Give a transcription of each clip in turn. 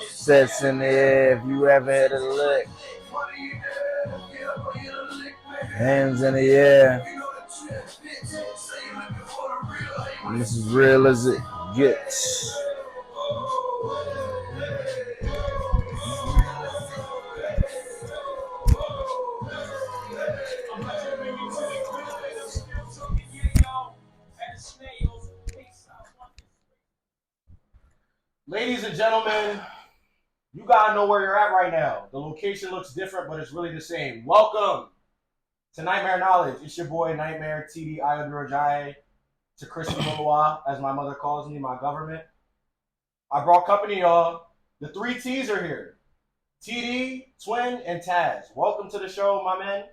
Sets in the air. If you ever had a lick, hands in the air. And this is real as it gets. Ladies and gentlemen, you gotta know where you're at right now. The location looks different, but it's really the same. Welcome to Nightmare Knowledge. It's your boy Nightmare TD Ayo-Durojaiye, to Christy Loloa, as my mother calls me, my government. I brought company, y'all. The three T's are here. TD, Twin, and Taz. Welcome to the show, my men.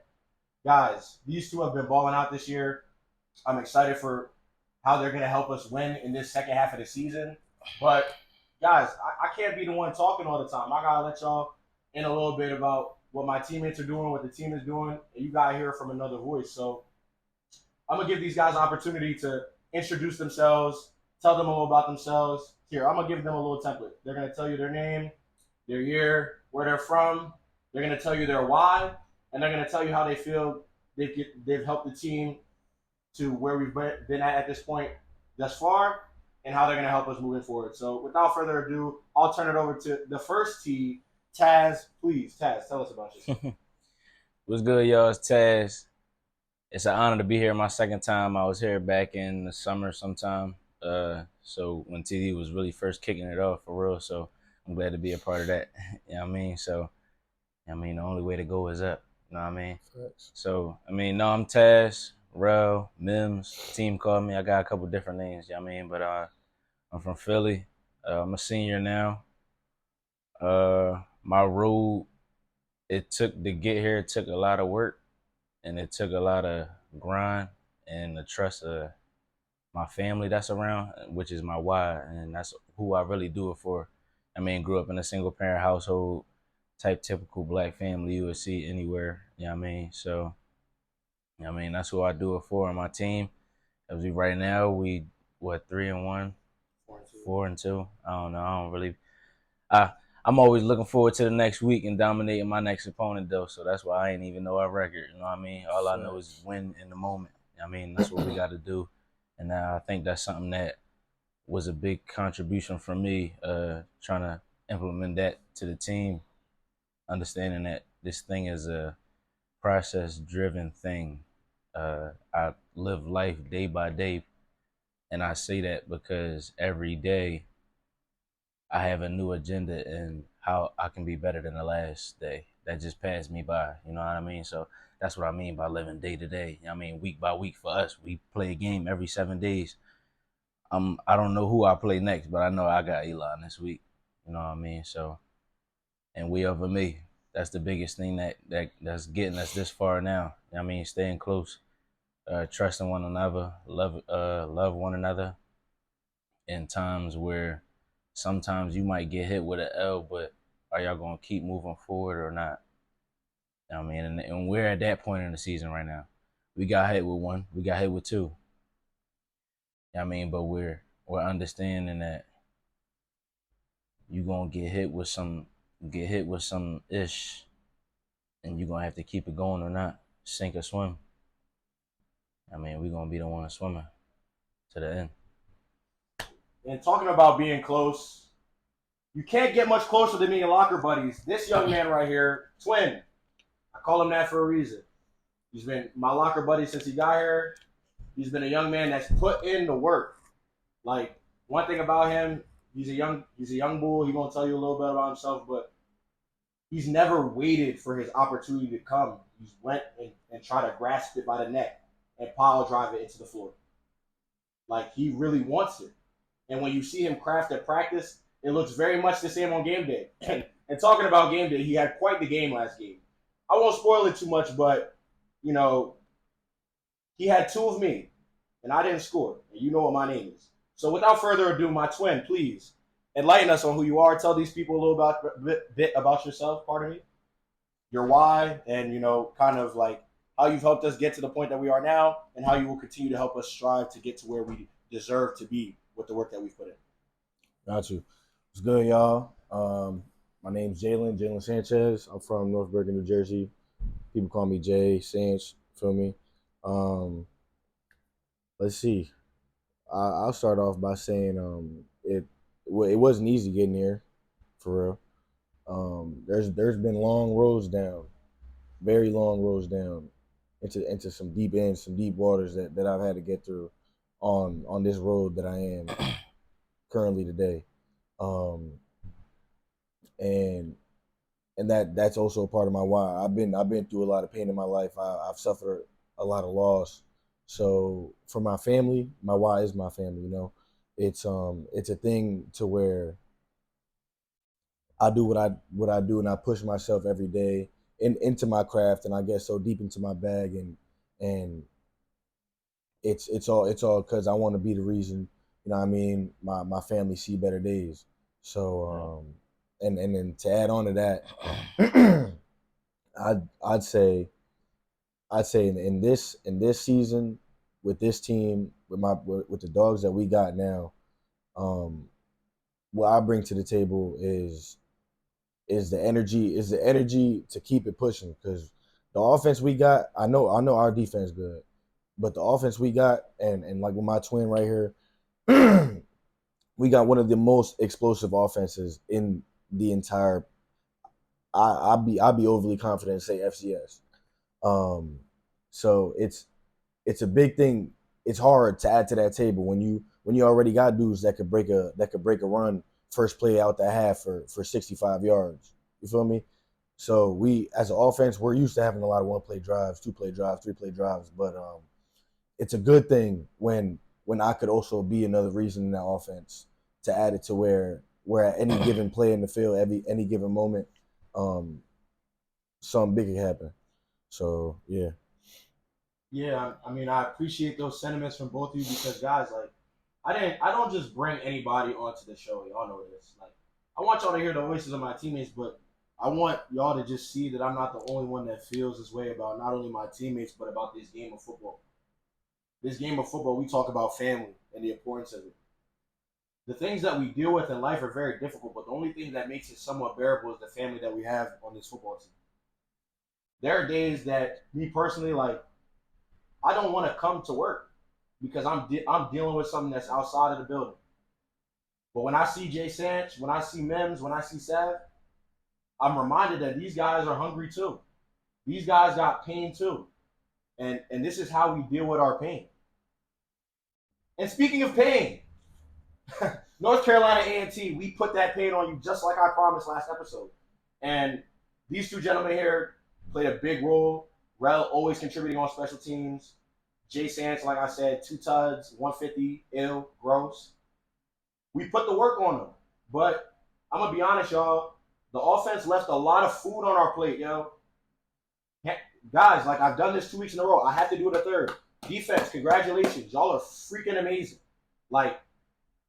Guys, these two have been balling out this year. I'm excited for how they're going to help us win in this second half of the season. But, guys, I can't be the one talking all the time. I got to let y'all in a little bit about what my teammates are doing, what the team is doing, and you got to hear from another voice. So I'm going to give these guys an opportunity to introduce themselves, tell them a little about themselves. Here, I'm going to give them a little template. They're going to tell you their name, their year, where they're from. They're going to tell you their why, and they're going to tell you how they feel they've helped the team to where we've been at this point thus far, and how they're going to help us moving forward. So without further ado, I'll turn it over to the first T, Taz. Please, Taz, tell us about yourself. What's good, y'all? It's Taz. It's an honor to be here my second time. I was here back in the summer sometime. So when TD was really first kicking it off for real. So I'm glad to be a part of that. You know what I mean? So, the only way to go is up. You know what I mean? Facts. So, no, I'm Taz, Rel, Mims. Team called me. I got a couple different names, you know what I mean? But I'm from Philly. I'm a senior now. My road, it took to get here, it took a lot of work, and it took a lot of grind and the trust of my family that's around, which is my why, and that's who I really do it for. Grew up in a single parent household, type typical black family you would see anywhere. You know what I mean? So, that's who I do it for. And my team, as we right now, we 3-1, 4-2. I don't know. I don't really. I'm always looking forward to the next week and dominating my next opponent, though. So that's why I ain't even know our record. You know what I mean? All I know is win in the moment. That's what we got to do. And I think that's something that was a big contribution for me, trying to implement that to the team, understanding that this thing is a process-driven thing. I live life day by day, and I say that because every day I have a new agenda and how I can be better than the last day that just passed me by. You know what I mean? So that's what I mean by living day to day. Week by week for us. We play a game every 7 days. I don't know who I play next, but I know I got Elon this week. You know what I mean? So, and we over me. That's the biggest thing that's getting us this far now. Staying close, trusting one another, love one another in times where sometimes you might get hit with an L, but are y'all gonna keep moving forward or not? And we're at that point in the season right now. We got hit with one, we got hit with two. But we're understanding that you gonna get hit with some ish, and you're gonna have to keep it going or not, sink or swim. We're gonna be the one swimming to the end. And talking about being close, you can't get much closer than me and locker buddies. This young man right here, Twin, I call him that for a reason. He's been my locker buddy since he got here. He's been a young man that's put in the work. Like, one thing about him, he's a young bull. He's gonna tell you a little bit about himself, but he's never waited for his opportunity to come. He's went and tried to grasp it by the neck and pile drive it into the floor. Like, he really wants it. And when you see him craft at practice, it looks very much the same on game day. And talking about game day, he had quite the game last game. I won't spoil it too much, but, he had two of me, and I didn't score. And you know what my name is. So without further ado, my twin, please enlighten us on who you are. Tell these people a little bit about yourself, pardon me, your why, and, kind of like how you've helped us get to the point that we are now, and how you will continue to help us strive to get to where we deserve to be with the work that we've put in. Got you. What's good, y'all? My name's Jalen Sanchez. I'm from North Bergen, New Jersey. People call me Jay Sanch. Feel me? Um, let's see. I'll start off by saying it wasn't easy getting here, for real. There's been long roads down, very long roads down, into some deep ends, some deep waters that I've had to get through on this road that I am currently today. Um, and that's also a part of my why. I've been through a lot of pain in my life. I've suffered a lot of loss. So for my family, my why is my family. It's a thing to where I do what I do, and I push myself every day into my craft, and I get so deep into my bag, and it's all because I want to be the reason. You know what I mean? My family see better days. So and then to add on to that. I'd say in this season with this team with the dogs that we got now, um, what I bring to the table is the energy to keep it pushing because the offense we got, I know our defense good, but the offense we got and like with my twin right here, we got one of the most explosive offenses in the entire. I'd be overly confident and say FCS. Um, so it's a big thing. It's hard to add to that table when you already got dudes that could break a run first play out the half for 65 yards. You feel me? So we as an offense, we're used to having a lot of one play drives, two play drives, three play drives, but it's a good thing when I could also be another reason in that offense to add it to where at any given play in the field, any given moment, um, something big can happen. So yeah. Yeah, I mean, I appreciate those sentiments from both of you because, guys, like, I don't just bring anybody onto the show. Y'all know this. Like, I want y'all to hear the voices of my teammates, but I want y'all to just see that I'm not the only one that feels this way about not only my teammates but about this game of football. This game of football, we talk about family and the importance of it. The things that we deal with in life are very difficult, but the only thing that makes it somewhat bearable is the family that we have on this football team. There are days that me personally, like, I don't want to come to work because I'm dealing with something that's outside of the building. But when I see Jay Sanch, when I see Mims, when I see Sav, I'm reminded that these guys are hungry too. These guys got pain too, and this is how we deal with our pain. And speaking of pain, North Carolina A&T, we put that pain on you just like I promised last episode. And these two gentlemen here played a big role. Rel always contributing on special teams. Jay Sands, like I said, 2 tuds, 150, ill, gross. We put the work on them. But I'm going to be honest, y'all. The offense left a lot of food on our plate, yo. Guys, like I've done this 2 weeks in a row. I have to do it a third. Defense, congratulations. Y'all are freaking amazing. Like,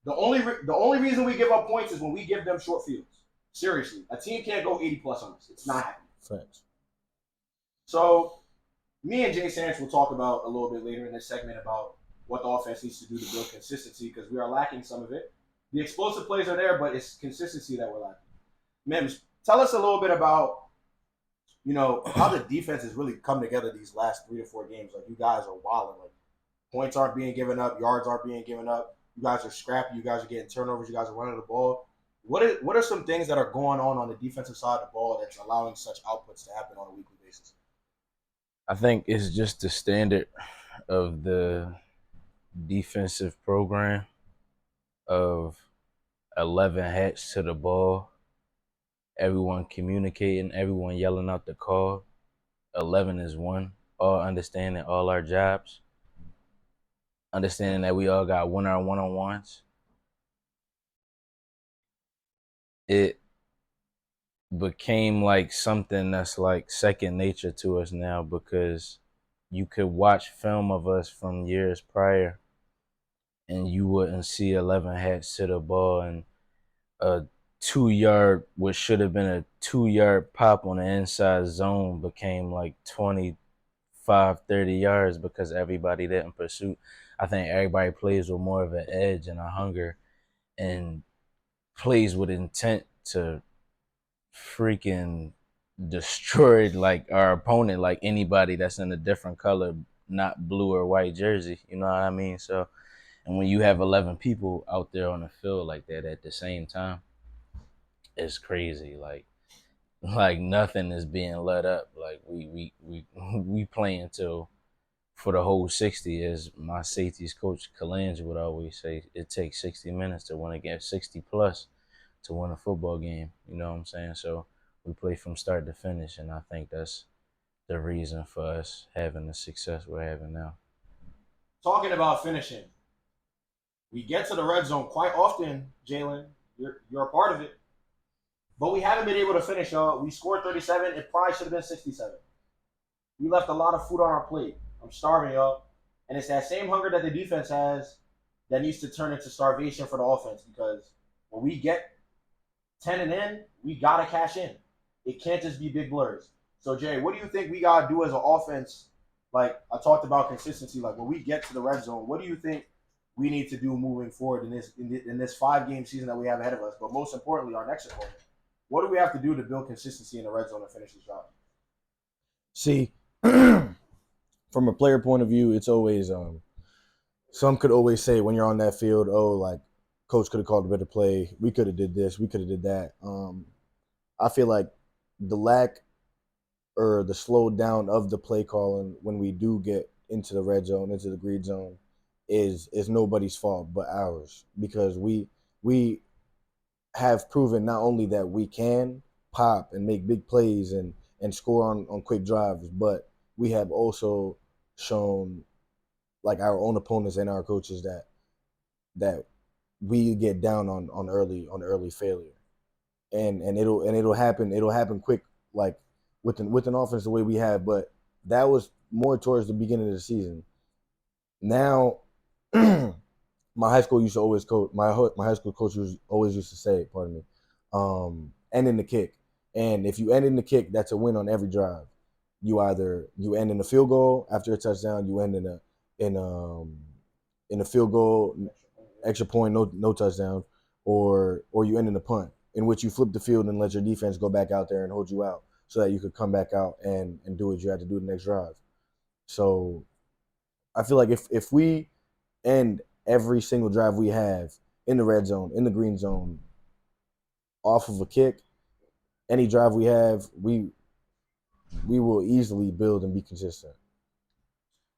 the only reason we give up points is when we give them short fields. Seriously, a team can't go 80 plus on us. It's not happening. Thanks. So me and Jay Sands will talk about a little bit later in this segment about what the offense needs to do to build consistency because we are lacking some of it. The explosive plays are there, but it's consistency that we're lacking. Mims, tell us a little bit about how the defense has really come together these last 3 to 4 games. Like you guys are wilding. Like points aren't being given up, yards aren't being given up. You guys are scrappy. You guys are getting turnovers. You guys are running the ball. What are some things that are going on the defensive side of the ball that's allowing such outputs to happen on a weekly basis? I think it's just the standard of the defensive program of 11 hats to the ball, everyone communicating, everyone yelling out the call. 11 is one, all understanding all our jobs, understanding that we all got our one-on-ones. It became like something that's like second nature to us now because you could watch film of us from years prior and you wouldn't see 11 hats to the ball and a 2 yard, what should have been a 2 yard pop on the inside zone became like 25, 30 yards because everybody didn't pursue. I think everybody plays with more of an edge and a hunger. And plays with intent to freaking destroy like our opponent, like anybody that's in a different color, not blue or white jersey. You know what I mean? So, and when you have 11 people out there on the field like that at the same time, it's crazy. Like nothing is being let up. Like we playing till for the whole 60. As my safeties coach Kalange would always say, it takes 60 minutes to win a game, 60 plus to win a football game. You know what I'm saying? So we play from start to finish, and I think that's the reason for us having the success we're having now. Talking about finishing, we get to the red zone quite often, Jalen. You're a part of it. But we haven't been able to finish, y'all. We scored 37. It probably should have been 67. We left a lot of food on our plate. I'm starving, y'all. And it's that same hunger that the defense has that needs to turn into starvation for the offense, because when we get 10 and in, we got to cash in. It can't just be big blurs. So, Jay, what do you think we got to do as an offense? Like, I talked about consistency. Like, when we get to the red zone, what do you think we need to do moving forward in this 5-game season that we have ahead of us? But most importantly, our next opponent. What do we have to do to build consistency in the red zone and finish this job? See, from a player point of view, it's always some could always say when you're on that field, oh, like coach could have called a better play. We could have did this. We could have did that. I feel like the lack or the slow down of the play calling when we do get into the red zone, into the green zone, is nobody's fault but ours, because we have proven not only that we can pop and make big plays and score on quick drives, but we have also shown, like our own opponents and our coaches, that we get down on early failure, and it'll happen quick, like with an offense the way we have. But that was more towards the beginning of the season. Now, my high school used to always coach. My high school coach always used to say, pardon me, end in the kick. And if you end in the kick, that's a win on every drive. You end in a field goal after a touchdown, you end in a field goal, extra point, no touchdown, or you end in a punt, in which you flip the field and let your defense go back out there and hold you out, so that you could come back out and do what you had to do the next drive. So I feel like if we end every single drive we have in the red zone, in the green zone, off of a kick, any drive we have, we will easily build and be consistent.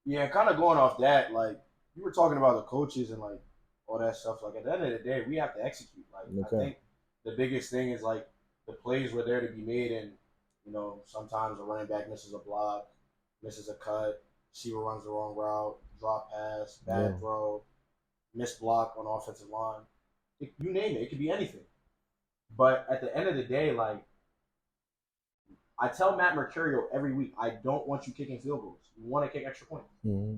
Yeah, kind of going off that, like you were talking about the coaches and like all that stuff. Like at the end of the day, we have to execute. Like Okay. I think the biggest thing is like the plays were there to be made, and sometimes a running back misses a block, misses a cut, receiver runs the wrong route, drop pass, bad throw, missed block on offensive line. You name it, it could be anything. But at the end of the day, like I tell Matt Mercurio every week, I don't want you kicking field goals. You want to kick extra points. Mm-hmm.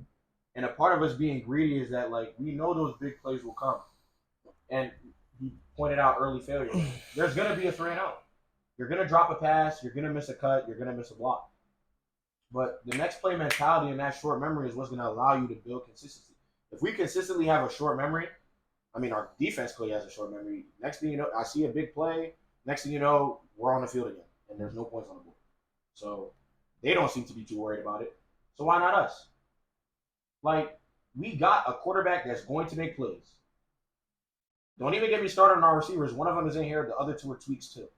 And a part of us being greedy is that like we know those big plays will come. And he pointed out early failure. There's gonna be a 3-and-out. You're gonna drop a pass, you're gonna miss a cut, you're gonna miss a block. But the next play mentality and that short memory is what's gonna allow you to build consistency. If we consistently have a short memory, I mean our defense clearly has a short memory. Next thing you know, I see a big play, next thing you know, we're on the field again. And there's no points on the board. So they don't seem to be too worried about it. So why not us? Like, we got a quarterback that's going to make plays. Don't even get me started on our receivers. One of them is in here. The other two are tweaks too.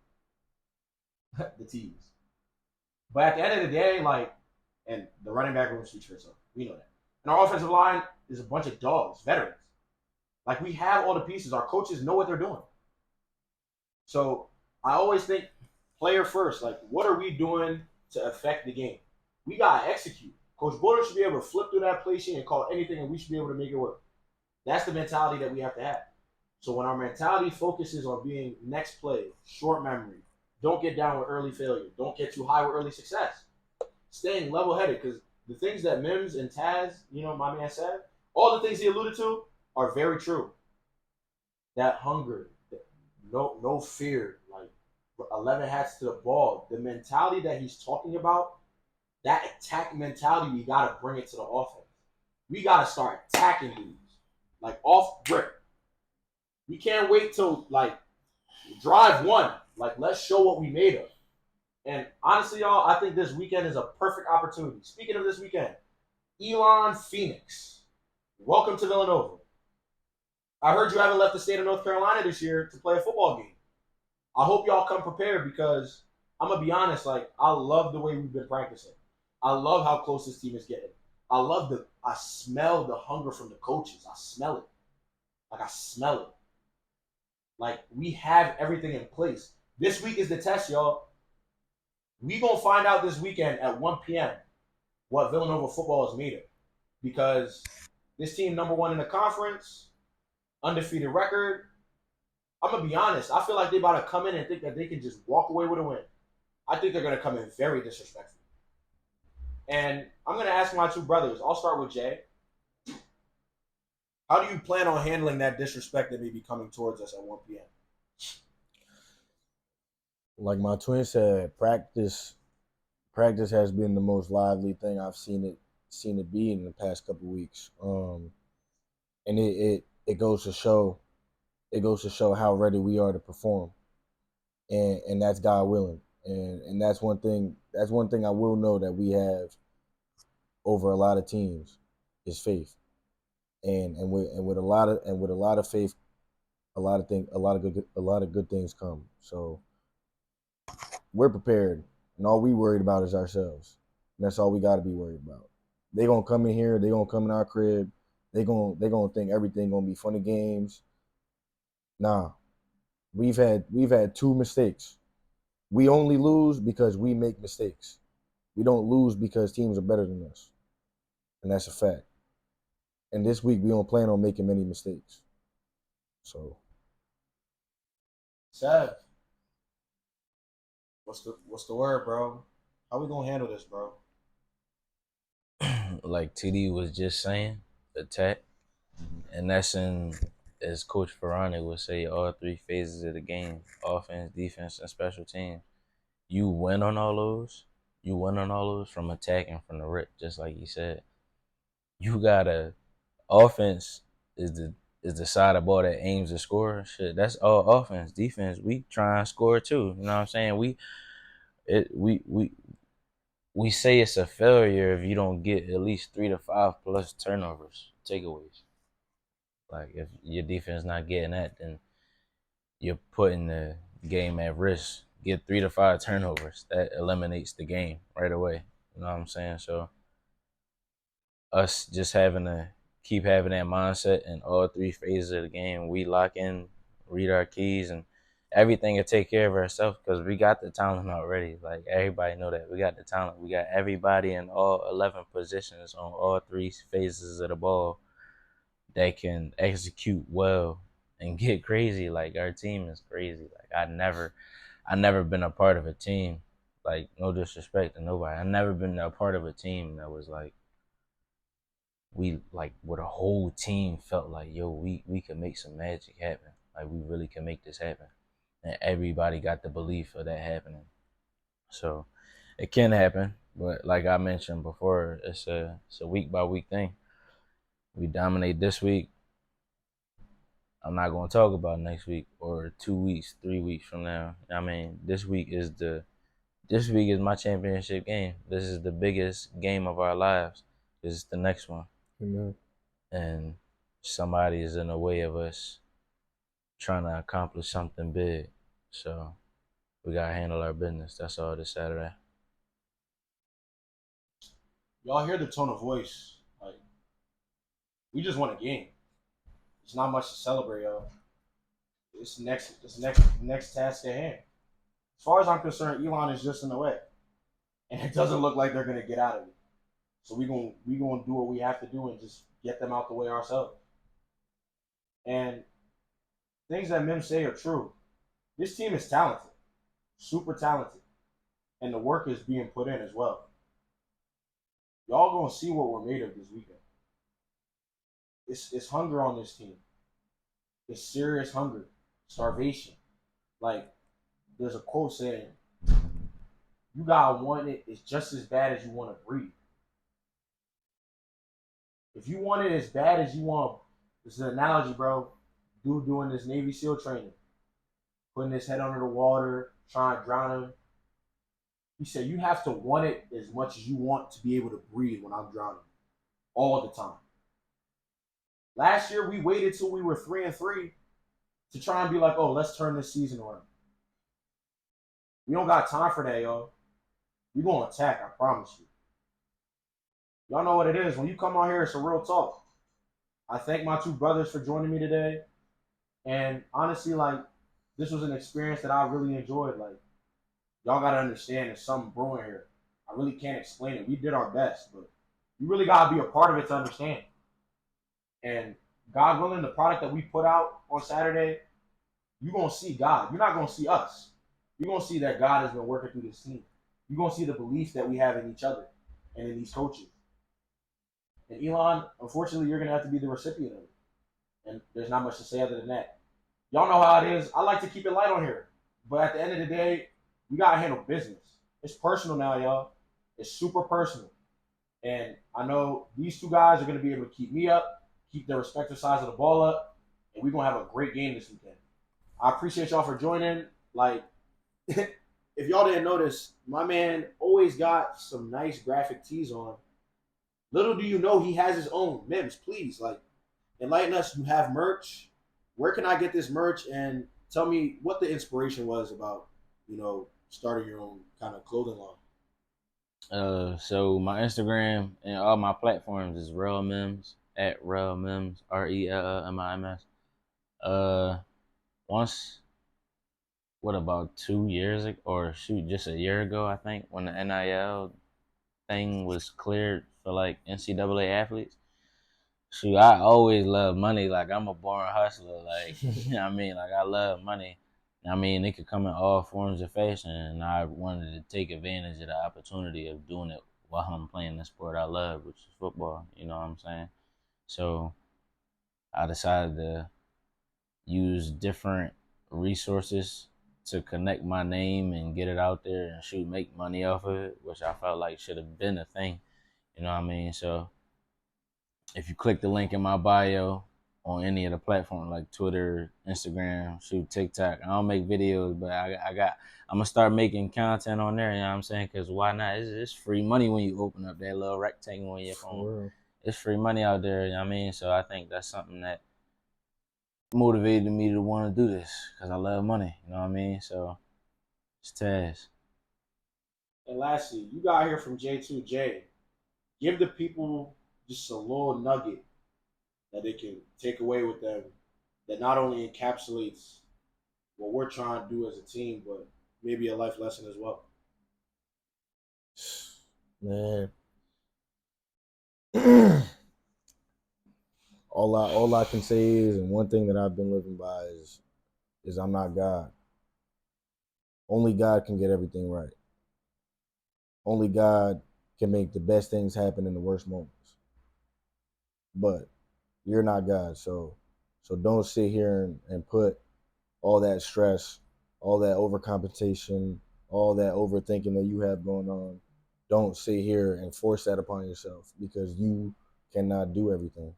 The teams. But at the end of the day, like, and the running back room speaks for itself. We know that. And our offensive line is a bunch of dogs, veterans. Like, we have all the pieces. Our coaches know what they're doing. So I always think player first. Like, what are we doing to affect the game? We got to execute. Coach Boulder should be able to flip through that play sheet and call anything, and we should be able to make it work. That's the mentality that we have to have. So when our mentality focuses on being next play, short memory, don't get down with early failure, don't get too high with early success, staying level-headed, because the things that Mims and Taz, my man said, all the things he alluded to are very true. That hunger, no fear, like 11 hats to the ball, the mentality that he's talking about, that attack mentality, we got to bring it to the offense. We got to start attacking dudes, like off rip. We can't wait till, like, Drive one. Like, let's show what we made of. And honestly, y'all, I think this weekend is a perfect opportunity. Speaking of this weekend, Elon Phoenix, welcome to Villanova. I heard you haven't left the state of North Carolina this year to play a football game. I hope y'all come prepared because I'm gonna be honest. Like, I love the way we've been practicing. I love how close this team is getting. I smell the hunger from the coaches. I smell it. Like, I smell it. Like, we have everything in place. This week is the test, y'all. We gonna find out this weekend at 1 p.m. what Villanova football is made of. Because this team, number one in the conference, undefeated record. I'm gonna be honest. I feel like they about to come in and think that they can just walk away with a win. I think they're gonna come in very disrespectful. And I'm gonna ask my two brothers. I'll start with Jay. How do you plan on handling that disrespect that may be coming towards us at 1 p.m.? Like my twin said, practice has been the most lively thing I've seen it be in the past couple weeks. And it goes to show how ready we are to perform, and that's God willing, and that's one thing I will know that we have over a lot of teams is faith, and with a lot of faith, a lot of good things come. So we're prepared, and all we worried about is ourselves, and that's all we got to be worried about. They gonna come in here, they gonna come in our crib, they gonna think everything gonna be funny games. Nah, we've had two mistakes. We only lose because we make mistakes. We don't lose because teams are better than us, and that's a fact. And this week we don't plan on making many mistakes. So Sev, what's the word, bro? How we gonna handle this, bro? Like TD was just saying, attack. And that's in, as Coach Ferrani would say, all three phases of the game: offense, defense, and special teams. You win on all those. You win on all those from attacking from the rip, just like you said. You gotta offense is the side of the ball that aims to score. Shit, that's all offense. Defense, we try and score too. You know what I'm saying? It we say it's a failure if you don't get at least 3 to 5 plus turnovers, takeaways. Like if your defense not getting that, then you're putting the game at risk. Get 3 to 5 turnovers. That eliminates the game right away. You know what I'm saying? So us just having to keep having that mindset in all three phases of the game. We lock in, read our keys, and everything will take care of ourselves because we got the talent already. Like everybody know that we got the talent. We got everybody in all 11 positions on all three phases of the ball that can execute well and get crazy. Like our team is crazy. Like I never been a part of a team. Like no disrespect to nobody. I never been a part of a team that was like we like where the whole team felt like, yo, we can make some magic happen. Like we really can make this happen. And everybody got the belief of that happening. So it can happen, but like I mentioned before, it's a week by week thing. We dominate this week. I'm not gonna talk about next week or 2 weeks, 3 weeks from now. I mean, this week is my championship game. This is the biggest game of our lives. This is the next one. amen. And somebody is in the way of us trying to accomplish something big. So we gotta handle our business. That's all this Saturday. Y'all hear the tone of voice? Like, we just won a game. There's not much to celebrate, y'all. This next task at hand. As far as I'm concerned, Elon is just in the way, and it doesn't look like they're gonna get out of it. So we gonna do what we have to do and just get them out the way ourselves. And things that Mim say are true. This team is talented, super talented, and the work is being put in as well. Y'all gonna see what we're made of this weekend. It's hunger on this team. It's serious hunger, starvation. Like there's a quote saying, "You gotta want it. It's just as bad as you want to breathe. If you want it as bad as you want, this is an analogy, bro. Dude doing this Navy SEAL training. putting his head under the water, trying to drown him. He said, you have to want it as much as you want to be able to breathe when I'm drowning all the time. Last year, we waited till we were 3-3 to try and be like, oh, let's turn this season around. We don't got time for that, y'all. We gonna attack, I promise you. Y'all know what it is. When you come on here, it's a real talk. I thank my two brothers for joining me today. And honestly, like, this was an experience that I really enjoyed. Like, y'all gotta understand there's something brewing here. I really can't explain it. We did our best, but you really gotta be a part of it to understand. And God willing, the product that we put out on Saturday, you're gonna see God. You're not gonna see us. You're gonna see that God has been working through this team. You're gonna see the belief that we have in each other and in these coaches. And Elon, unfortunately, you're gonna have to be the recipient of it. And there's not much to say other than that. Y'all know how it is. I like to keep it light on here. But at the end of the day, we gotta handle business. It's personal now, y'all. It's super personal. And I know these two guys are gonna be able to keep me up, keep their respective sides of the ball up, and we're gonna have a great game this weekend. I appreciate y'all for joining. Like, if y'all didn't notice, my man always got some nice graphic tees on. Little do you know he has his own. Mims, please, like, enlighten us. You have merch. Where can I get this merch? And tell me what the inspiration was about, starting your own kind of clothing line. So my Instagram and all my platforms is Rel Mims at Rel Mims RELLMIMS. Once, what, about 2 years ago, or shoot, just a year ago, I think, when the NIL thing was cleared for like NCAA athletes. Shoot, I always love money. Like, I'm a born hustler. Like, you know what I mean? Like, I love money. I mean, it could come in all forms of fashion, and I wanted to take advantage of the opportunity of doing it while I'm playing the sport I love, which is football. You know what I'm saying? So I decided to use different resources to connect my name and get it out there and shoot, make money off of it, which I felt like should have been a thing. You know what I mean? So if you click the link in my bio on any of the platforms like Twitter, Instagram, shoot, TikTok, I don't make videos, but I'm gonna start making content on there. You know what I'm saying? Because why not? It's free money when you open up that little rectangle on your phone. It's free money out there. You know what I mean? So I think that's something that motivated me to want to do this because I love money. You know what I mean? So it's Taz. And lastly, you got here from J2J. Give the people just a little nugget that they can take away with them that not only encapsulates what we're trying to do as a team, but maybe a life lesson as well. Man. all I can say is, and one thing that I've been living by is I'm not God. Only God can get everything right. Only God can make the best things happen in the worst moments. But you're not God, so don't sit here and put all that stress, all that overcompensation, all that overthinking that you have going on. Don't sit here and force that upon yourself because you cannot do everything.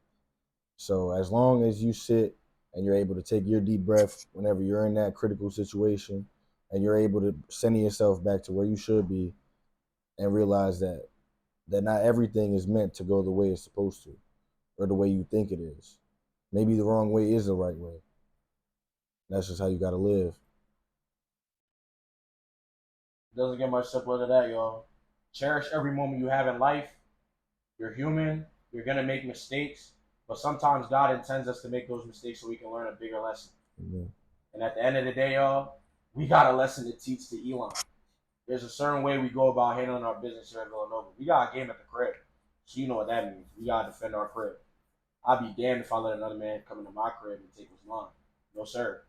So as long as you sit and you're able to take your deep breath whenever you're in that critical situation and you're able to send yourself back to where you should be and realize that not everything is meant to go the way it's supposed to or the way you think it is. Maybe the wrong way is the right way. That's just how you got to live. Doesn't get much simpler than that, y'all. Cherish every moment you have in life. You're human. You're going to make mistakes. But sometimes God intends us to make those mistakes so we can learn a bigger lesson. Mm-hmm. And at the end of the day, y'all, we got a lesson to teach to Elon. There's a certain way we go about handling our business here at Villanova. We got a game at the crib. So you know what that means. We got to defend our crib. I'd be damned if I let another man come into my crib and take what's mine. No, sir.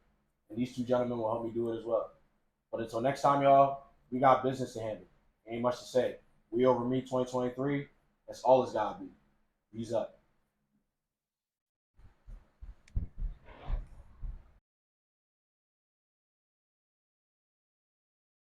And these two gentlemen will help me do it as well. But until next time, y'all, we got business to handle. Ain't much to say. We over me 2023. That's all it's got to be. He's up.